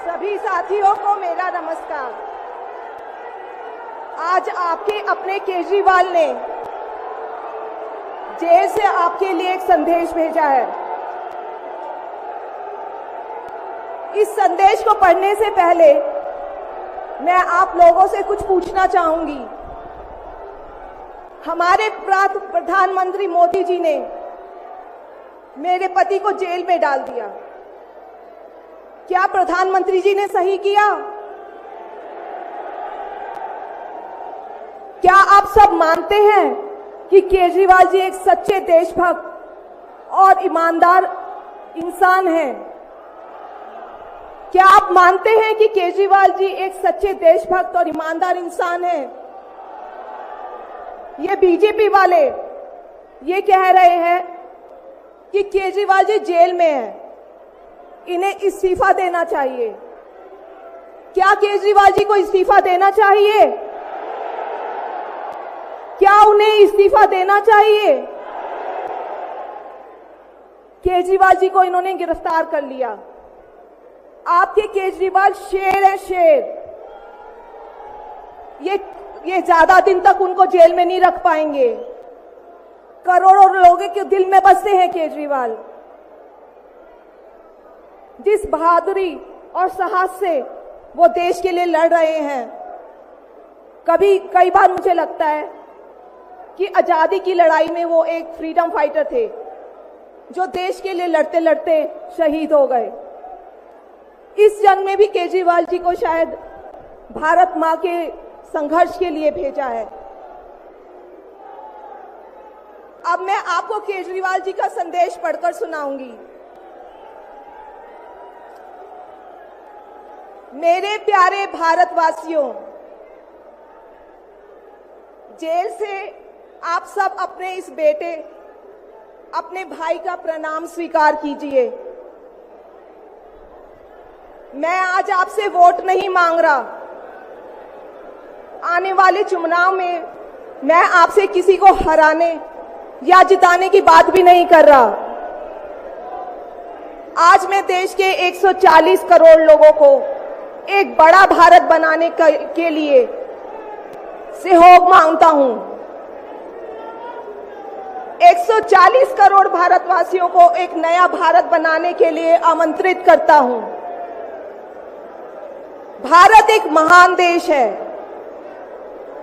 सभी साथियों को मेरा नमस्कार। आज आपके अपने केजरीवाल ने जेल से आपके लिए एक संदेश भेजा है। इस संदेश को पढ़ने से पहले मैं आप लोगों से कुछ पूछना चाहूंगी। हमारे प्रधानमंत्री मोदी जी ने मेरे पति को जेल में डाल दिया। क्या प्रधानमंत्री जी ने सही किया? क्या आप सब मानते हैं कि केजरीवाल जी एक सच्चे देशभक्त और ईमानदार इंसान हैं? क्या आप मानते हैं कि केजरीवाल जी एक सच्चे देशभक्त और ईमानदार इंसान हैं? ये बीजेपी वाले ये कह रहे हैं कि केजरीवाल जी जेल में हैं, इन्हें इस्तीफा देना चाहिए। क्या केजरीवाल जी को इस्तीफा देना चाहिए? क्या उन्हें इस्तीफा देना चाहिए? केजरीवाल जी को इन्होंने गिरफ्तार कर लिया। आपके केजरीवाल शेर है, शेर। ये ज्यादा दिन तक उनको जेल में नहीं रख पाएंगे। करोड़ों लोगों के दिल में बसते हैं केजरीवाल। जिस बहादुरी और साहस से वो देश के लिए लड़ रहे हैं, कई बार मुझे लगता है कि आजादी की लड़ाई में वो एक फ्रीडम फाइटर थे जो देश के लिए लड़ते लड़ते शहीद हो गए। इस जंग में भी केजरीवाल जी को शायद भारत मां के संघर्ष के लिए भेजा है। अब मैं आपको केजरीवाल जी का संदेश पढ़कर सुनाऊंगी। मेरे प्यारे भारतवासियों, जेल से आप सब अपने इस बेटे, अपने भाई का प्रणाम स्वीकार कीजिए। मैं आज आपसे वोट नहीं मांग रहा। आने वाले चुनाव में मैं आपसे किसी को हराने या जिताने की बात भी नहीं कर रहा। आज मैं देश के 140 करोड़ लोगों को एक बड़ा भारत बनाने के लिए सहयोग मांगता हूं। 140 करोड़ भारतवासियों को एक नया भारत बनाने के लिए आमंत्रित करता हूं। भारत एक महान देश है।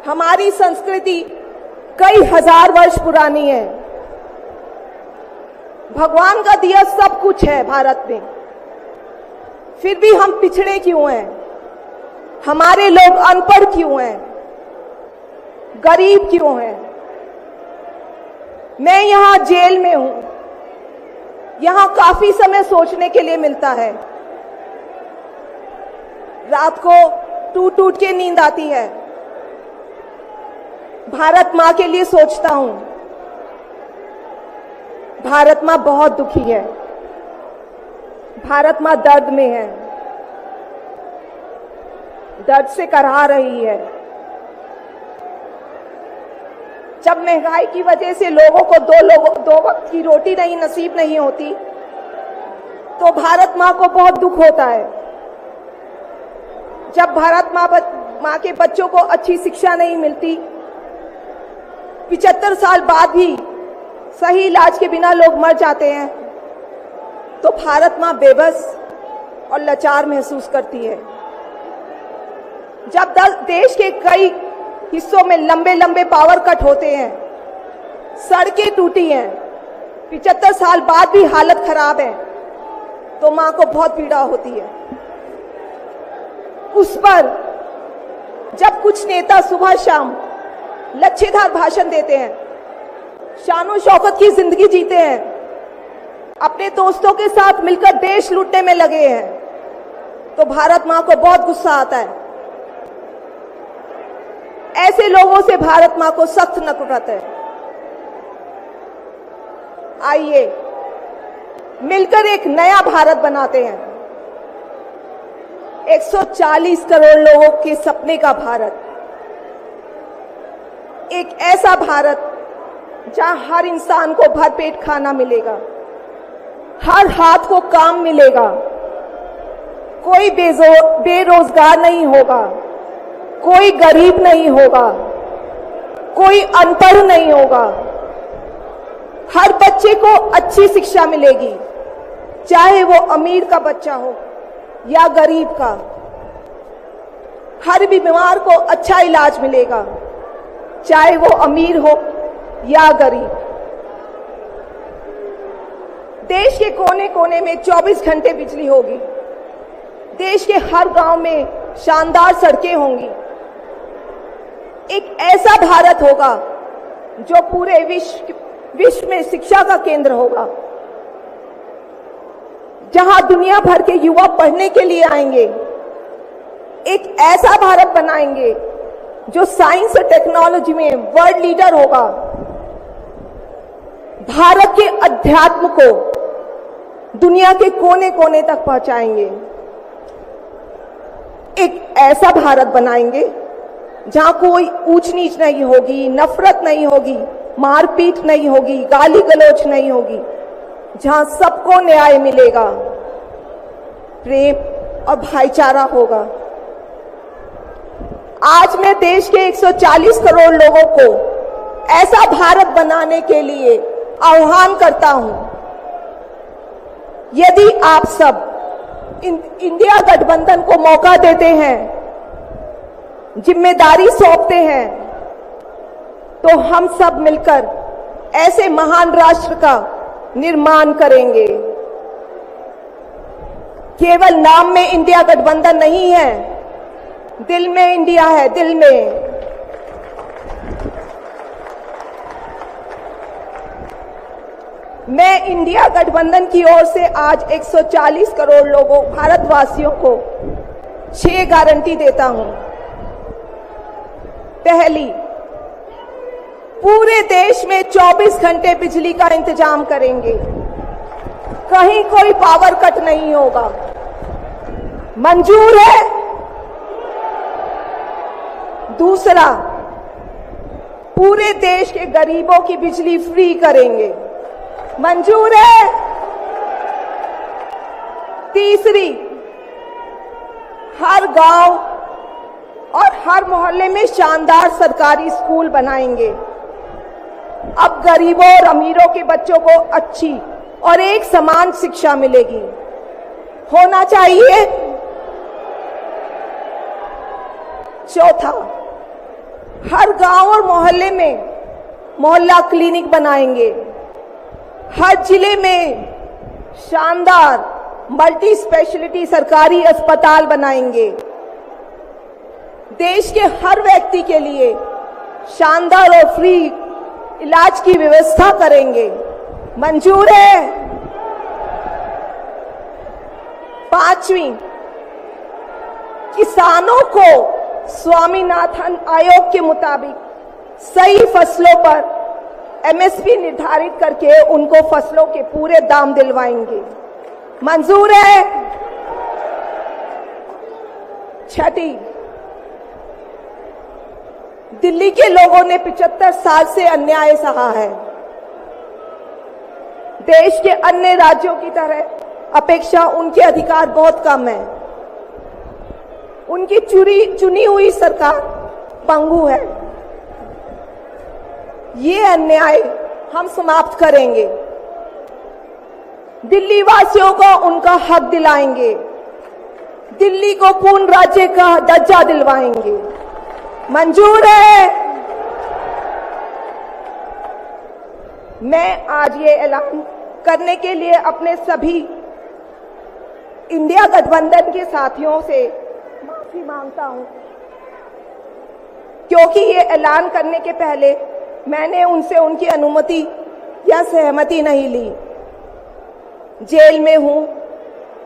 हमारी संस्कृति कई हजार वर्ष पुरानी है। भगवान का दिया सब कुछ है भारत में, फिर भी हम पिछड़े क्यों हैं? हमारे लोग अनपढ़ क्यों हैं? गरीब क्यों हैं? मैं यहां जेल में हूं। यहां काफी समय सोचने के लिए मिलता है। रात को टूट टूट के नींद आती है। भारत मां के लिए सोचता हूं। भारत मां बहुत दुखी है। भारत मां दर्द में है, दर्द से कराह रही है। जब महंगाई की वजह से लोगों को दो वक्त की रोटी नहीं नसीब नहीं होती, तो भारत मां को बहुत दुख होता है। जब भारत मां के बच्चों को अच्छी शिक्षा नहीं मिलती, 75 साल बाद भी सही इलाज के बिना लोग मर जाते हैं, तो भारत मां बेबस और लाचार महसूस करती है। जब देश के कई हिस्सों में लंबे लंबे पावर कट होते हैं, सड़कें टूटी हैं, 75 साल बाद भी हालत खराब है, तो मां को बहुत पीड़ा होती है। उस पर जब कुछ नेता सुबह शाम लच्छेदार भाषण देते हैं, शानो शौकत की जिंदगी जीते हैं, अपने दोस्तों के साथ मिलकर देश लूटने में लगे हैं, तो भारत मां को बहुत गुस्सा आता है। ऐसे लोगों से भारत मां को सख्त नफरत है। आइए मिलकर एक नया भारत बनाते हैं। 140 करोड़ लोगों के सपने का भारत, एक ऐसा भारत जहां हर इंसान को भरपेट खाना मिलेगा, हर हाथ को काम मिलेगा, कोई बेरोजगार नहीं होगा, कोई गरीब नहीं होगा, कोई अनपढ़ नहीं होगा। हर बच्चे को अच्छी शिक्षा मिलेगी, चाहे वो अमीर का बच्चा हो या गरीब का। हर बीमार को अच्छा इलाज मिलेगा, चाहे वो अमीर हो या गरीब। देश के कोने कोने में 24 घंटे बिजली होगी। देश के हर गांव में शानदार सड़कें होंगी। एक ऐसा भारत होगा जो पूरे विश्व में शिक्षा का केंद्र होगा, जहां दुनिया भर के युवा पढ़ने के लिए आएंगे। एक ऐसा भारत बनाएंगे जो साइंस और टेक्नोलॉजी में वर्ल्ड लीडर होगा। भारत के अध्यात्म को दुनिया के कोने कोने तक पहुंचाएंगे। एक ऐसा भारत बनाएंगे जहां कोई ऊंच नीच नहीं होगी, नफरत नहीं होगी, मारपीट नहीं होगी, गाली गलौज नहीं होगी, जहां सबको न्याय मिलेगा, प्रेम और भाईचारा होगा। आज मैं देश के 140 करोड़ लोगों को ऐसा भारत बनाने के लिए आह्वान करता हूं। यदि आप सब इंडिया गठबंधन को मौका देते हैं, जिम्मेदारी सौंपते हैं, तो हम सब मिलकर ऐसे महान राष्ट्र का निर्माण करेंगे। केवल नाम में इंडिया गठबंधन नहीं है, दिल में इंडिया है, दिल में। मैं इंडिया गठबंधन की ओर से आज 140 करोड़ लोगों भारतवासियों को 6 गारंटी देता हूं। पहली, पूरे देश में 24 घंटे बिजली का इंतजाम करेंगे, कहीं कोई पावर कट नहीं होगा। मंजूर है? दूसरा, पूरे देश के गरीबों की बिजली फ्री करेंगे। मंजूर है? तीसरी, हर गांव और हर मोहल्ले में शानदार सरकारी स्कूल बनाएंगे। अब गरीबों और अमीरों के बच्चों को अच्छी और एक समान शिक्षा मिलेगी। होना चाहिए। चौथा, हर गांव और मोहल्ले में मोहल्ला क्लिनिक बनाएंगे। हर जिले में शानदार मल्टी स्पेशलिटी सरकारी अस्पताल बनाएंगे। देश के हर व्यक्ति के लिए शानदार और फ्री इलाज की व्यवस्था करेंगे। मंजूर है? पांचवी, किसानों को स्वामीनाथन आयोग के मुताबिक सही फसलों पर एमएसपी निर्धारित करके उनको फसलों के पूरे दाम दिलवाएंगे। मंजूर है? छठी, दिल्ली के लोगों ने 75 साल से अन्याय सहा है। देश के अन्य राज्यों की तरह अपेक्षा उनके अधिकार बहुत कम है। उनकी चुनी हुई सरकार पंगु है। ये अन्याय हम समाप्त करेंगे। दिल्ली वासियों को उनका हक दिलाएंगे। दिल्ली को पूर्ण राज्य का दर्जा दिलवाएंगे। मंजूर है? मैं आज ये ऐलान करने के लिए अपने सभी इंडिया गठबंधन के साथियों से माफी मांगता हूं, क्योंकि ये ऐलान करने के पहले मैंने उनसे उनकी अनुमति या सहमति नहीं ली। जेल में हूं,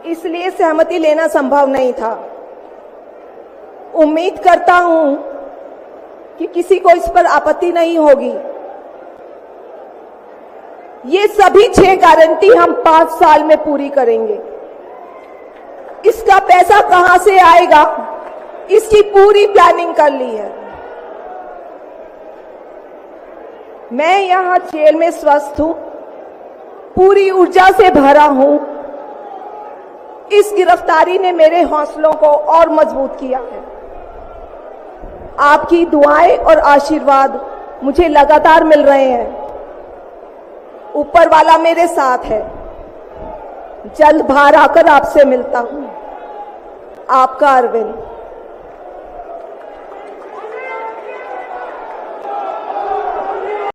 इसलिए सहमति लेना संभव नहीं था। उम्मीद करता हूं कि किसी को इस पर आपत्ति नहीं होगी। ये सभी 6 गारंटी हम 5 साल में पूरी करेंगे। इसका पैसा कहां से आएगा, इसकी पूरी प्लानिंग कर ली है। मैं यहां जेल में स्वस्थ हूं, पूरी ऊर्जा से भरा हूं। इस गिरफ्तारी ने मेरे हौसलों को और मजबूत किया है। आपकी दुआएं और आशीर्वाद मुझे लगातार मिल रहे हैं। ऊपर वाला मेरे साथ है। जल्द बाहर आकर आपसे मिलता हूं। आपका अरविंद।